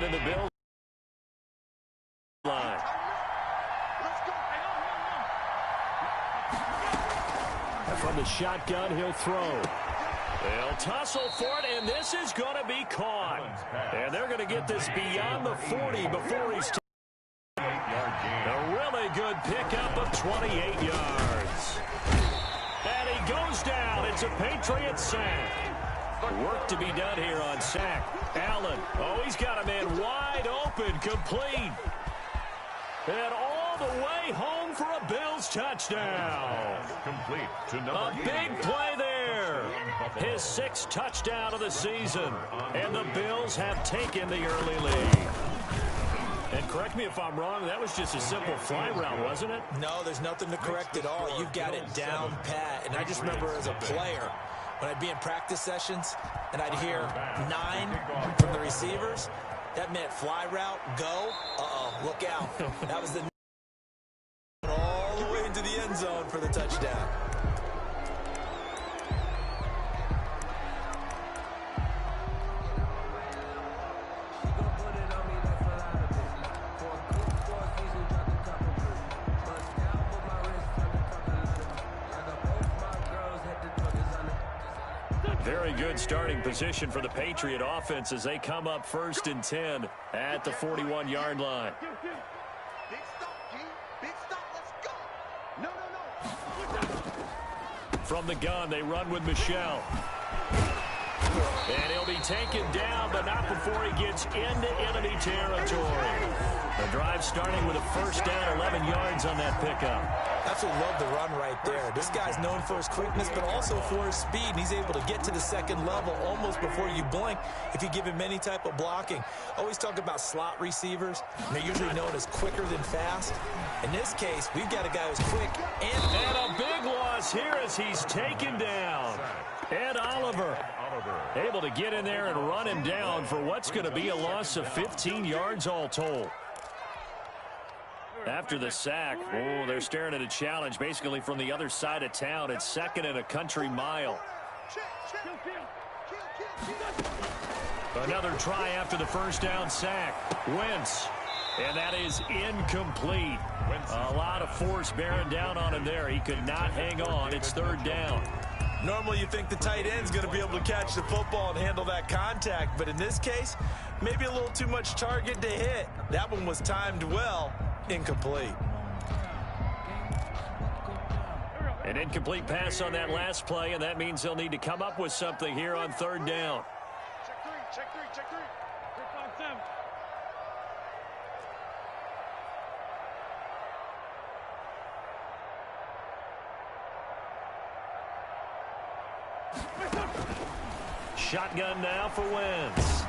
in the Bills line. From the shotgun, he'll throw. They'll tussle for it, and this is going to be caught. And they're going to get this beyond the 40 before he's a really good pickup of 28 yards. And he goes down. It's a Patriots sack. Work to be done here on sack. Allen. Oh, he's got a man wide open, complete. And all the way home for a Bills touchdown. Complete to a big play there. His 6th touchdown of the season. And the Bills have taken the early lead. And correct me if I'm wrong, that was just a simple fly route, wasn't it? No, there's nothing to correct at all. You've got it down pat. And I just remember as a player, when I'd be in practice sessions and I'd hear 9 from the receivers, that meant fly route, go. Look out. That was the all the way into the end zone for the touchdown. Very good starting position for the Patriot offense as they come up 1st and 10 at the 41-yard line. From the gun, they run with Michel. And he'll be taken down, but not before he gets into enemy territory. The drive starting with a 1st down, 11 yards on that pickup. Absolutely love the run right there. This guy's known for his quickness, but also for his speed. And he's able to get to the 2nd level almost before you blink if you give him any type of blocking. Always talk about slot receivers. And they're usually known as quicker than fast. In this case, we've got a guy who's quick and a big loss here as he's taken down. Ed Oliver able to get in there and run him down for what's going to be a loss of 15 yards all told. After the sack, they're staring at a challenge basically from the other side of town. It's 2nd and a country mile. Another try after the 1st down sack. Wentz. And that is incomplete. A lot of force bearing down on him there. He could not hang on. It's 3rd down. Normally you think the tight end's going to be able to catch the football and handle that contact. But in this case, maybe a little too much target to hit. That one was timed well. Incomplete. An incomplete pass on that last play, and that means they'll need to come up with something here on 3rd down. Check three. Shotgun now for Wentz.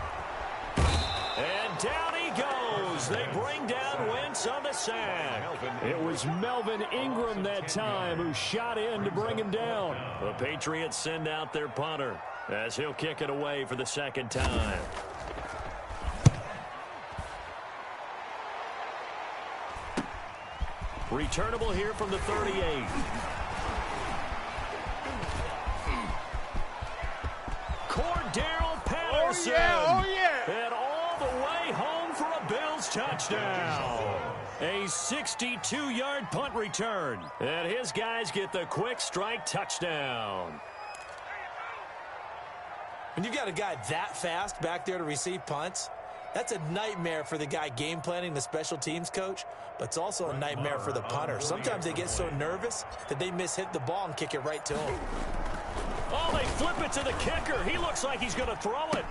And down he goes. They bring down Wentz on the sack. It was Melvin Ingram that time who shot in to bring him down. The Patriots send out their punter as he'll kick it away for the 2nd time. Returnable here from the 38. Cordero Patterson. Oh, yeah. And all the way home for a Bills touchdown. A 62-yard punt return. And his guys get the quick strike touchdown. When you've got a guy that fast back there to receive punts, that's a nightmare for the guy game planning, the special teams coach, but it's also a nightmare for the punter. Sometimes they get so nervous that they mishit the ball and kick it right to him. Oh, they flip it to the kicker. He looks like he's going to throw it.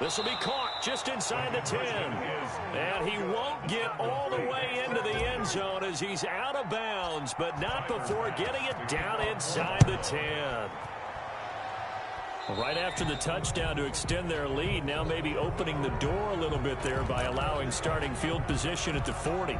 This will be caught just inside the 10. And he won't get all the way into the end zone as he's out of bounds, but not before getting it down inside the 10. Right after the touchdown to extend their lead, now maybe opening the door a little bit there by allowing starting field position at the 40.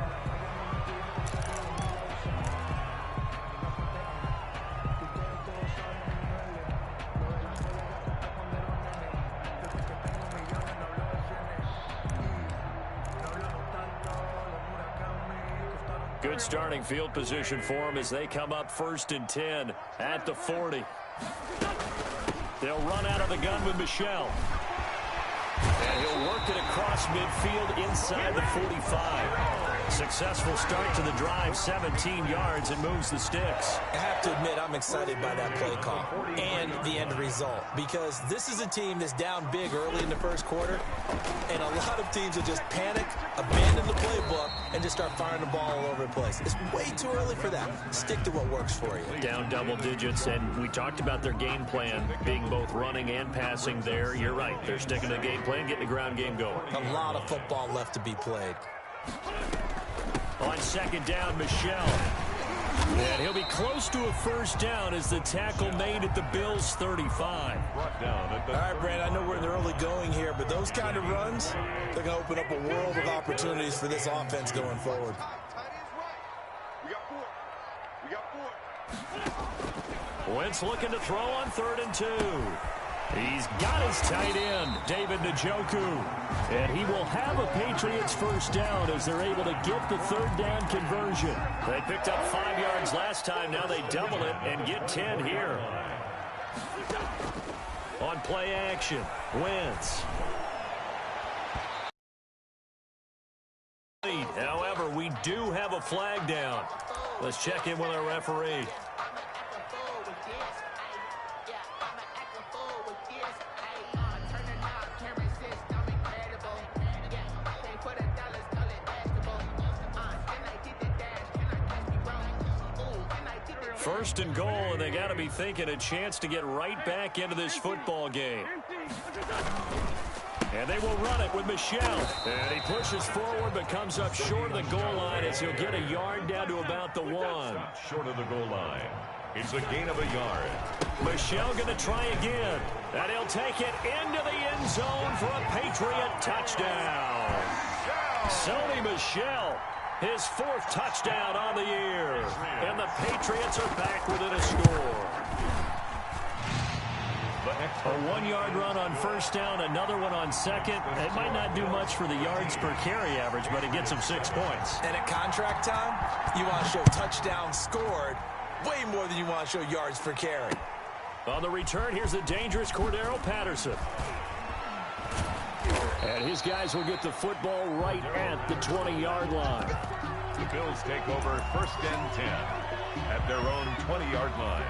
Good starting field position for them as they come up 1st and 10 at the 40. They'll run out of the gun with Michel. And he'll work it across midfield inside the 45. Successful start to the drive, 17 yards, and moves the sticks. I have to admit, I'm excited by that play call and the end result, because this is a team that's down big early in the first quarter, and a lot of teams will just panic, abandon the playbook, and just start firing the ball all over the place. It's way too early for that. Stick to what works for you. Down double digits, and we talked about their game plan being both running and passing there. You're right. They're sticking to the game plan, getting the ground game going. A lot of football left to be played. On second down, Michel. And he'll be close to a first down as the tackle made at the Bills' 35. All right, Brandon, I know we're in the early going here, but those kind of runs, they're going to open up a world of opportunities for this offense going forward. Wentz looking to throw on 3rd and 2. He's got his tight end, David Njoku. And he will have a Patriots first down as they're able to get the 3rd down conversion. They picked up 5 yards last time. Now they double it and get 10 here. On play action, Wentz. However, we do have a flag down. Let's check in with our referee. First and goal, and they got to be thinking a chance to get right back into this football game. And they will run it with Michel. And he pushes forward but comes up short of the goal line as he'll get a yard down to about the 1. Short of the goal line. It's a gain of a yard. Michel going to try again. And he'll take it into the end zone for a Patriot touchdown. Sony Michel, his 4th touchdown on the year. And the Patriots are back within a score. A 1-yard run on first down, another one on second. It might not do much for the yards per carry average, but it gets them 6 points. And at contract time, you want to show touchdowns scored way more than you want to show yards per carry. On the return, here's the dangerous Cordero Patterson. And his guys will get the football right at the 20-yard line. The Bills take over 1st and 10 at their own 20-yard line.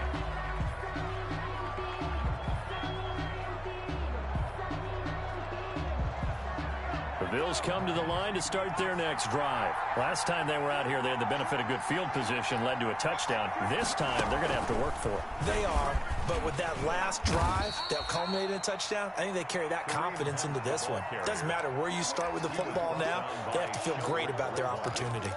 The Bills come to the line to start their next drive. Last time they were out here, they had the benefit of good field position, led to a touchdown. This time, they're going to have to work for it. They are, but with that last drive that culminated in a touchdown, I think they carry that confidence into this one. It doesn't matter where you start with the football now. They have to feel great about their opportunity.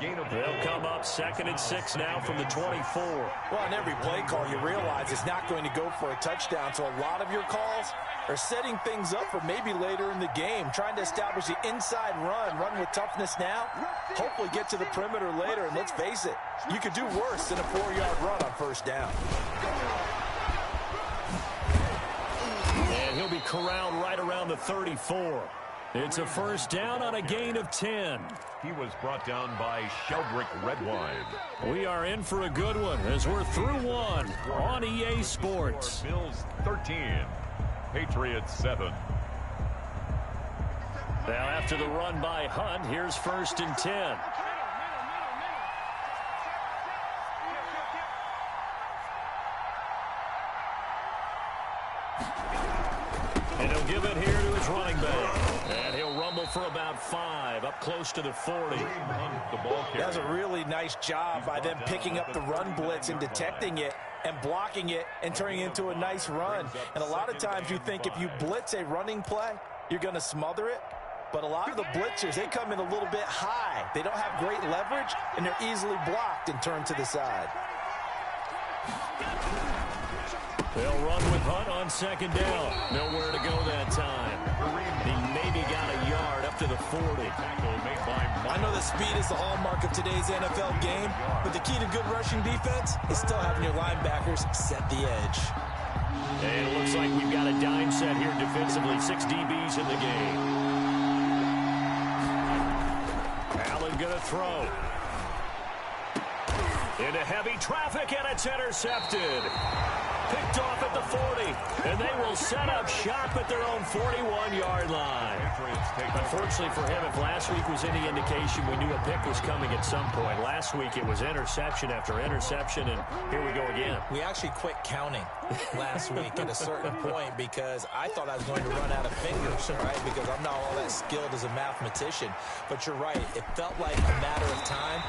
They'll come up 2nd and 6 now from the 24. Well, on every play call, you realize it's not going to go for a touchdown, so a lot of your calls are setting things up for maybe later in the game, trying to establish the inside run with toughness now, hopefully get to the perimeter later, and let's face it, you could do worse than a 4-yard run on first down. And he'll be corralled right around the 34. It's a first down on a gain of 10. He was brought down by Sheldrick Redwine. We are in for a good one as we're through one on EA Sports. Bills 13, Patriots 7. Now after the run by Hunt, here's 1st and 10. And he'll give it here to his running back. And he'll rumble for about 5, up close to the 40. That's a really nice job by them picking up the run blitz and detecting it and blocking it and turning it into a nice run. And a lot of times you think if you blitz a running play, you're going to smother it. But a lot of the blitzers, they come in a little bit high. They don't have great leverage, and they're easily blocked and turned to the side. They'll run with Hunt on 2nd down. Nowhere to go that time. He maybe got a yard up to the 40. I know that speed is the hallmark of today's NFL game, but the key to good rushing defense is still having your linebackers set the edge. And it looks like we've got a dime set here defensively. 6 DBs in the game. Allen going to throw. Into heavy traffic, and it's intercepted. Picked off at the 40. And they will set up shop at their own 41-yard line. Unfortunately for him, if last week was any indication, we knew a pick was coming at some point. Last week it was interception after interception, and here we go again. We actually quit counting last week at a certain point because I thought I was going to run out of fingers, right? Because I'm not all that skilled as a mathematician. But you're right. It felt like a matter of time.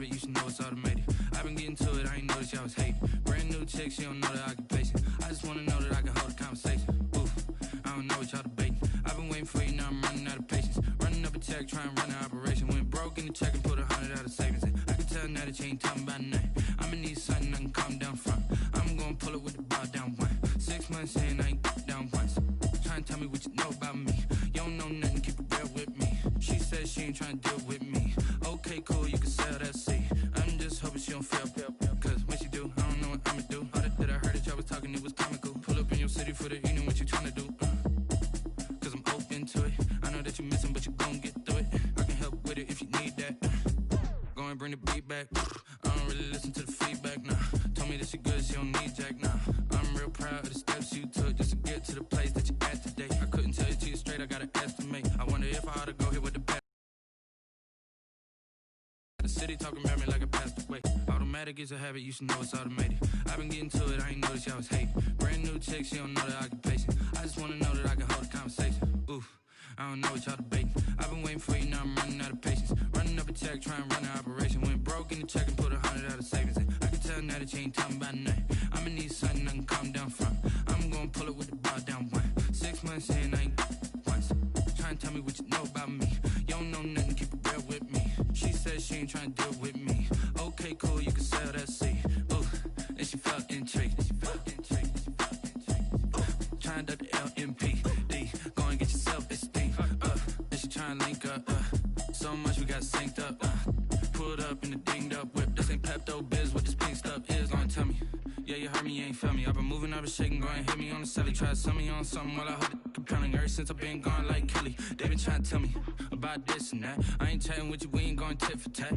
You should know it's automated. I've been getting to it, I ain't noticed y'all was hating. Brand new chick, she don't know the occupation. I just wanna know that I can hold a conversation. Oof, I don't know what y'all debating. I've been waiting for you, now I'm running out of patience. Running up a check, trying to run an operation. Went broke in the check and put 100 out of savings in. I can tell now that you ain't talking about nothing. I'ma need something I can calm down from. I'm gonna pull it with the bar down one. 6 months in, I ain't down once. Trying to tell me what you know about me. You don't know nothing, keep it real with me. She said she ain't trying to deal with me. Okay, cool, you can sell that seat. I'm just hoping she don't fail. Cause when she do, I don't know what I'ma do. All that I heard that y'all was talking, it was comical. Pull up in your city for the evening, what you tryna do? Cause I'm open to it. I know that you missing, but you gon' get through it. I can help with it if you need that. Go and bring the beat back. I don't really listen to the feedback, nah. Told me that she good, she don't need jack, nah. I'm real proud of the steps you took just to get to the place that you at today. I couldn't tell you to you straight, I gotta estimate. I wonder if I ought to go here with the best. The city talking about me like I passed away. Automatic is a habit, you should know it's automated. I've been getting to it, I ain't noticed y'all was hating. Brand new chick, she don't know the occupation. I just wanna know that I can hold a conversation. Oof, I don't know what y'all debating. I've been waiting for you, now I'm running out of patience. Running up a check, trying to run an operation. Went broke in the check and put 100 out of savings in. I can tell now that you ain't talking about nothing. I'ma need something I can calm down from. I'm gonna pull it with the bar down one. 6 months in, I ain't once. Trying to tell me what you know about me. You don't know nothing, keep it real with me. She said she ain't trying to deal with me. Okay, cool, you can sell that seat. Ooh, and she felt intrigued. Trying to the LMPD. Go and get your self-esteem. And she trying to link up. So much we got synced up. Pulled up in the dinged up whip. This ain't Pepto-Biz, what this pink stuff is. Long tell me. Yeah, you heard me, you ain't felt me. I've been moving, I've been shaking, go and hit me on the celly. Try to sell me on something while I hold it compelling. Ever since I've been gone like Kelly, they been trying to tell me about this and that. I ain't chatting with you, we ain't going tit for tat.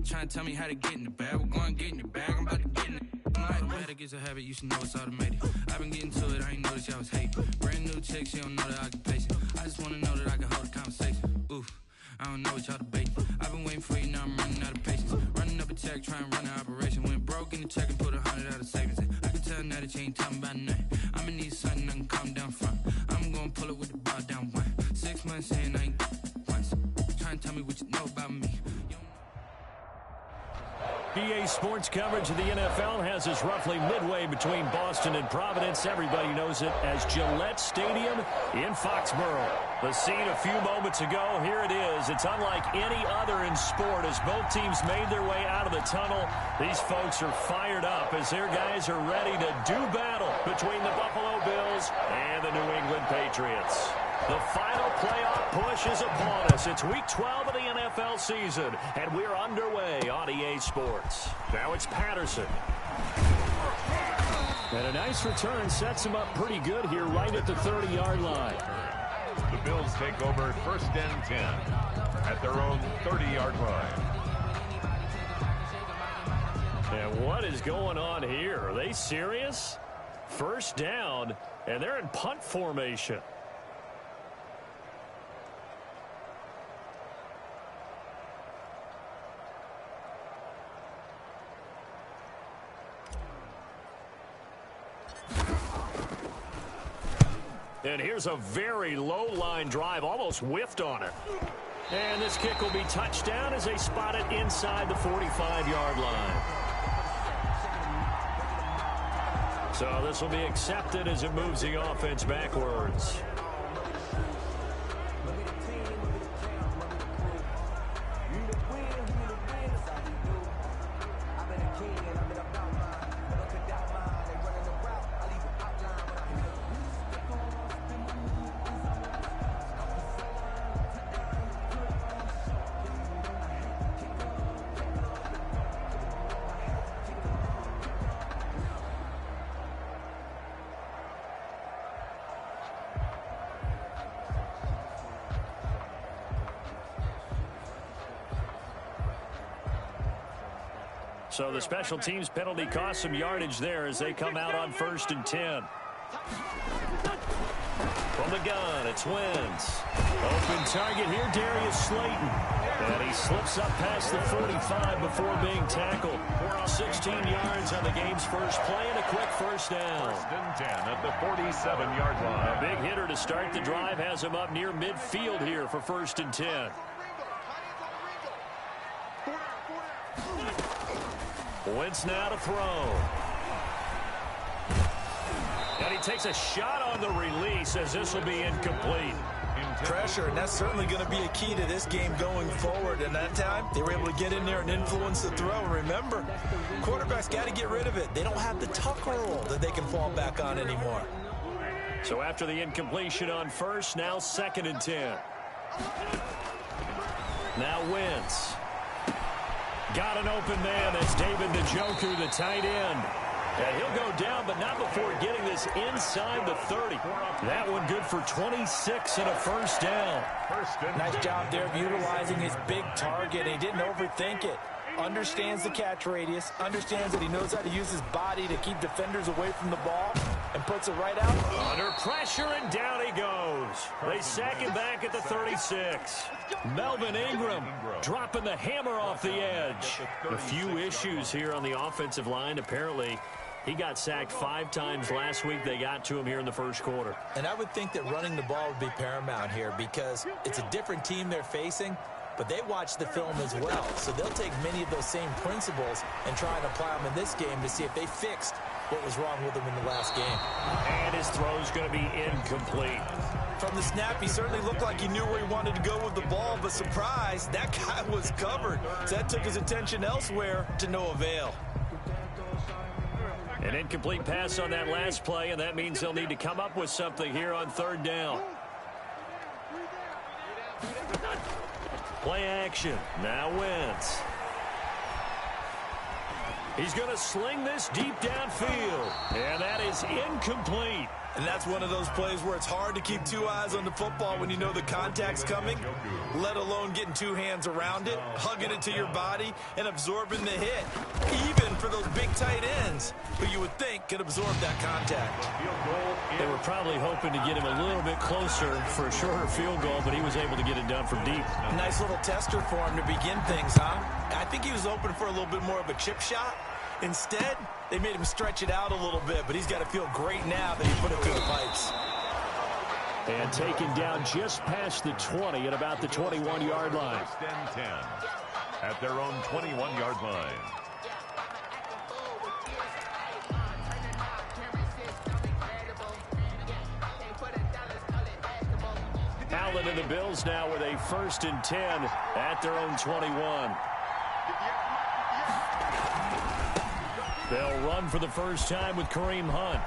Trying to tell me how to get in the bag, we're going to get in the bag, I'm about to get in it. Automatic it's a habit, you should know it's automated. I've been getting to it, I ain't noticed y'all was hating. Brand new chick, she don't know the occupation. I just wanna know that I can hold a conversation. Oof, I don't know what y'all debating. I've been waiting for you, now I'm running out of patience. Running up a check, trying to run an operation. Went broke in the check and put 100 out of savings in. I can tell now that you ain't talking about nothing. I'ma need something I can calm down from. I'm gonna pull it with the bar down one. 6 months in, I ain't once. Trying to tell me what you know about me. EA Sports coverage of the NFL has us roughly midway between Boston and Providence. Everybody knows it as Gillette Stadium in Foxborough. The scene a few moments ago, here it is. It's unlike any other in sport as both teams made their way out of the tunnel. These folks are fired up as their guys are ready to do battle between the Buffalo Bills and the New England Patriots. The final playoff push is upon us. It's Week 12 of the NFL season, and we're underway on EA Sports. Now it's Patterson. And a nice return sets him up pretty good here right at the 30-yard line. The Bills take over 1st and 10 at their own 30-yard line. And what is going on here? Are they serious? 1st down, and they're in punt formation. And here's a very low line drive, almost whiffed on it. And this kick will be touchdown as they spot it inside the 45-yard line. So this will be accepted as it moves the offense backwards. So the special teams penalty cost some yardage there as they come out on 1st and 10. From the gun, it's Wentz. Open target here, Darius Slayton. And he slips up past the 45 before being tackled. 16 yards on the game's first play and a quick 1st down. 1st and 10 at the 47-yard line. A big hitter to start the drive has him up near midfield here for 1st and 10. Wentz now to throw. And he takes a shot on the release as this will be incomplete. Pressure, and that's certainly going to be a key to this game going forward. And that time, they were able to get in there and influence the throw. Remember, quarterbacks got to get rid of it. They don't have the tuck roll that they can fall back on anymore. So after the incompletion on 1st, now 2nd and 10. Now Wentz. Got an open man. That's David Njoku, the tight end. And he'll go down, but not before getting this inside the 30. That one good for 26 and a 1st down. Nice job there of utilizing his big target. He didn't overthink it. Understands the catch radius. Understands that he knows how to use his body to keep defenders away from the ball. And puts it right out. Under pressure, and down he goes. They sack him back at the 36. Melvin Ingram dropping the hammer off the edge. A few issues here on the offensive line. Apparently, he got sacked 5 times last week. They got to him here in the 1st quarter. And I would think that running the ball would be paramount here because it's a different team they're facing, but they watch the film as well. So they'll take many of those same principles and try and apply them in this game to see if they fixed what was wrong with him in the last game. And his throw's going to be incomplete. From the snap, he certainly looked like he knew where he wanted to go with the ball, but surprise, that guy was covered. So that took his attention elsewhere to no avail. An incomplete pass on that last play, and that means they'll need to come up with something here on 3rd down. Play action. Now Wentz. He's going to sling this deep downfield. And that is incomplete. And that's one of those plays where it's hard to keep 2 eyes on the football when you know the contact's coming, let alone getting 2 hands around it, hugging it to your body, and absorbing the hit, even for those big tight ends. hands, who you would think could absorb that contact. They were probably hoping to get him a little bit closer for a shorter field goal, but he was able to get it done from deep. Nice little tester for him to begin things, huh? I think he was open for a little bit more of a chip shot. Instead, they made him stretch it out a little bit, but he's got to feel great now that he put it through the pipes. And taken down just past the 20 at about the 21-yard line. First and 10 at their own 21-yard line. Allen and the Bills now with a 1st and 10 at their own 21. They'll run for the first time with Kareem Hunt.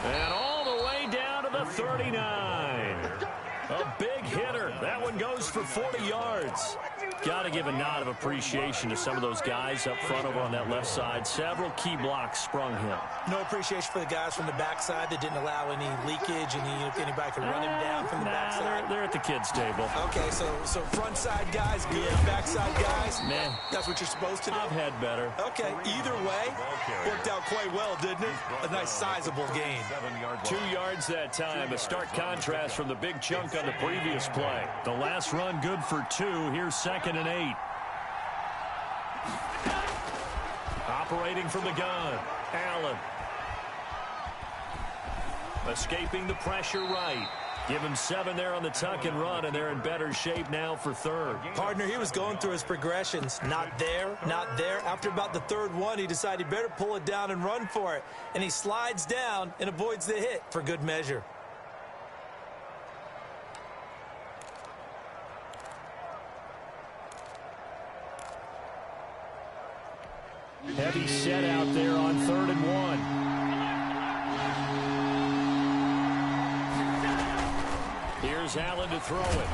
And all the way down to the 39. A big hitter. That one goes for 40 yards. Got to give a nod of appreciation to some of those guys up front over on that left side. Several key blocks sprung him. No appreciation for the guys from the backside that didn't allow any leakage, and anybody could run him down from the backside. They're at the kids' table. Okay, so front side guys, good. Backside guys, man, that's what you're supposed to do. I've had better. Okay, either way, worked out quite well, didn't it? A nice sizable gain. 2 yards that time. A stark contrast from the big chunk on the previous play. The last run good for 2. Here's 2nd and 8. Operating from the gun, Allen. Escaping the pressure right. Give him 7 there on the tuck and run, and they're in better shape now for 3rd. Partner, he was going through his progressions. Not there, not there. After about the 3rd one, he decided he better pull it down and run for it. And he slides down and avoids the hit for good measure. Heavy set out there on 3rd and 1. Here's Allen to throw it.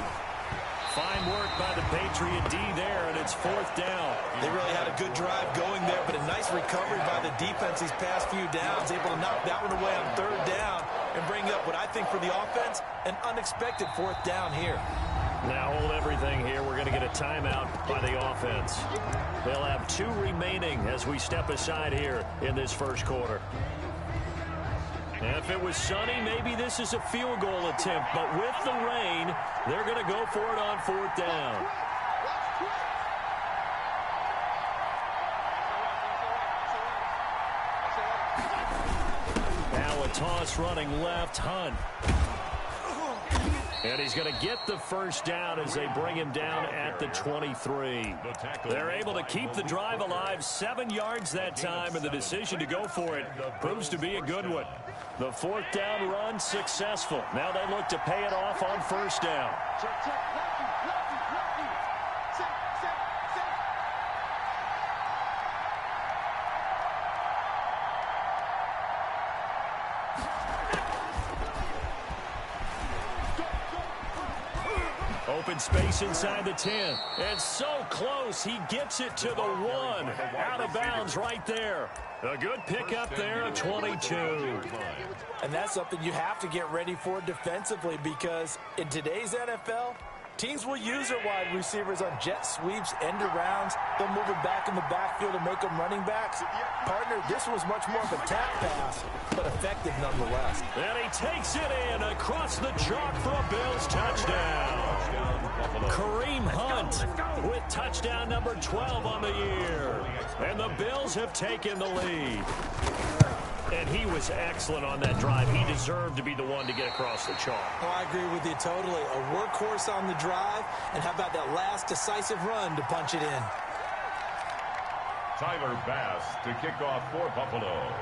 Fine work by the Patriot D there, and it's 4th down. They really had a good drive going there, but a nice recovery by the defense these past few downs, able to knock that one away on 3rd down and bring up what I think for the offense, an unexpected 4th down here. Now hold everything here. We're going to get a timeout by the offense. They'll have 2 remaining as we step aside here in this first quarter. If it was sunny, maybe this is a field goal attempt, but with the rain, they're going to go for it on 4th down. Now a toss running left, Hunt. And he's going to get the first down as they bring him down at the 23. They're able to keep the drive alive, 7 yards that time, and the decision to go for it proves to be a good one. The 4th down run successful. Now they look to pay it off on 1st down. Open space inside the 10. And so close, he gets it to the 1. Out of bounds right there. A good pickup there, a 22. And that's something you have to get ready for defensively, because in today's NFL, teams will use their wide receivers on jet sweeps, end arounds. They'll move it back in the backfield and make them running backs. Partner, this was much more of a tap pass, but effective nonetheless. And he takes it in across the chalk for a Bills touchdown. Kareem Hunt with touchdown number 12 on the year. And the Bills have taken the lead. And he was excellent on that drive. He deserved to be the one to get across the chalk. Oh, I agree with you totally. A workhorse on the drive, and how about that last decisive run to punch it in? Tyler Bass to kick off for Buffalo.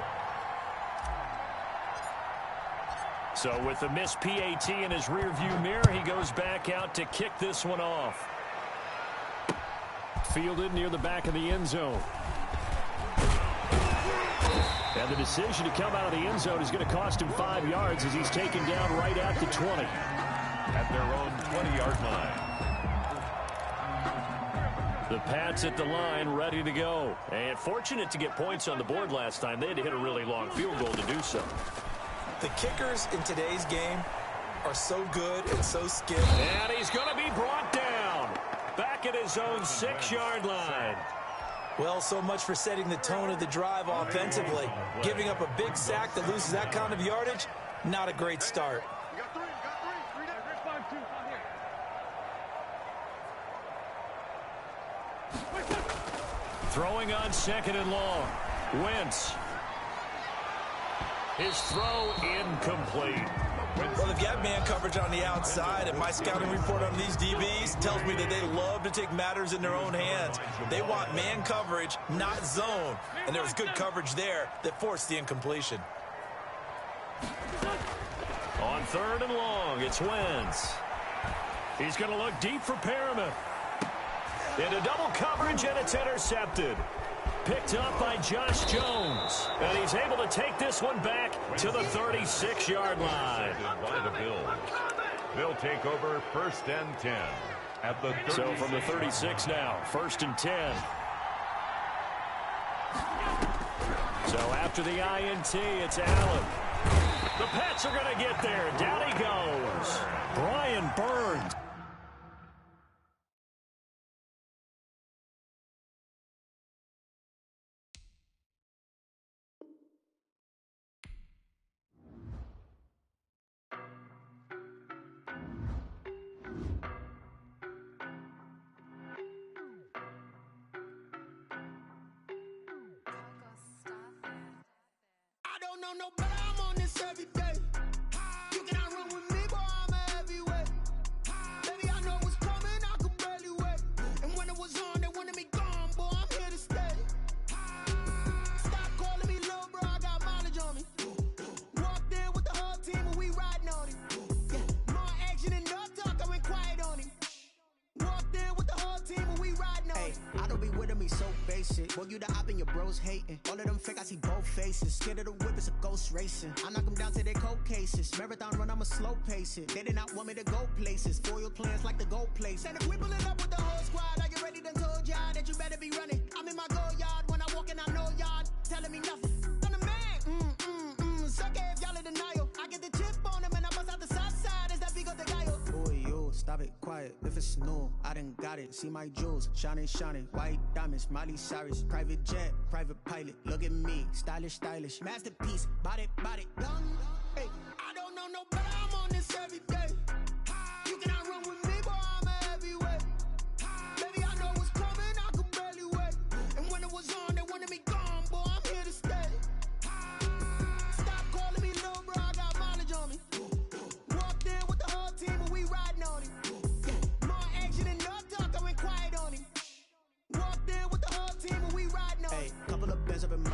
So with the missed PAT in his rearview mirror, he goes back out to kick this one off. Fielded near the back of the end zone. And the decision to come out of the end zone is going to cost him 5 yards as he's taken down right at the 20. At their own 20-yard line. The Pats at the line, ready to go. And fortunate to get points on the board last time. They had to hit a really long field goal to do so. The kickers in today's game are so good and so skilled. And he's going to be brought down. Back at his own 6-yard line. Well, so much for setting the tone of the drive offensively. Giving up a big sack that loses that kind of yardage, not a great start. You got three. Throwing on 2nd and long. Wentz. His throw incomplete. Well, if you have man coverage on the outside, and my scouting report on these DBs tells me that they love to take matters in their own hands. They want man coverage, not zone. And there was good coverage there that forced the incompletion. On 3rd and long, it's Wentz. He's going to look deep for Perriman. Into double coverage, and it's intercepted. Picked up by Josh Jones. And he's able to take this one back to the 36-yard line. By the Bills. They'll take over 1st and 10 at the 36. So from the 36 now, 1st and 10. So after the INT, it's Allen. The Pats are going to get there. Down he goes. Brian Burns. No, but I'm on this every day. You cannot run with me, boy, I'm a heavyweight. Baby, I know what's coming, I could barely wait. And when it was on, they wanted me gone, boy, I'm here to stay. Stop calling me little bro, I got mileage on me. Walked in with the whole team and we riding on him. Yeah, more action and no talk, I went quiet on him. Walked in with the whole team and we riding on him. I don't be with him, he's so basic. Boy, you the op and your bros hating. All of them fake, I see both faces. Scared of the whip, it's a ghost racing. I knock them down to their cold cases. Marathon run, I'ma slow pace it. They did not want me to go places. Foil plans like the gold place. And if we pulling up with the whole squad, are you ready? Done told y'all that you better be running. I'm in my go yard when I walk in, I know y'all telling me nothing. I'm the man. Suck it if y'all in denial. I get the chip on them and I bust out the south side. Is that Vigo de Gallo? Boy, yo, stop it, quiet. If it's new, I done got it. See my jewels, shining, white diamonds, Miley Cyrus, private jet, private pilot. Look at me, stylish, masterpiece, body, young. Hey, I don't know no better, I'm on this every day. You cannot run with me, boy, I'm a heavyweight. Baby, I know what's coming, I could barely wait. And when it was on, they wanted me gone, boy, I'm here to stay. Stop calling me little bro, I got mileage on me. Walked in with the whole team and we riding on him. Yeah, more action and no talk, I went quiet on him. Walked in with the whole team and we riding on him. Hey, couple of bands up in my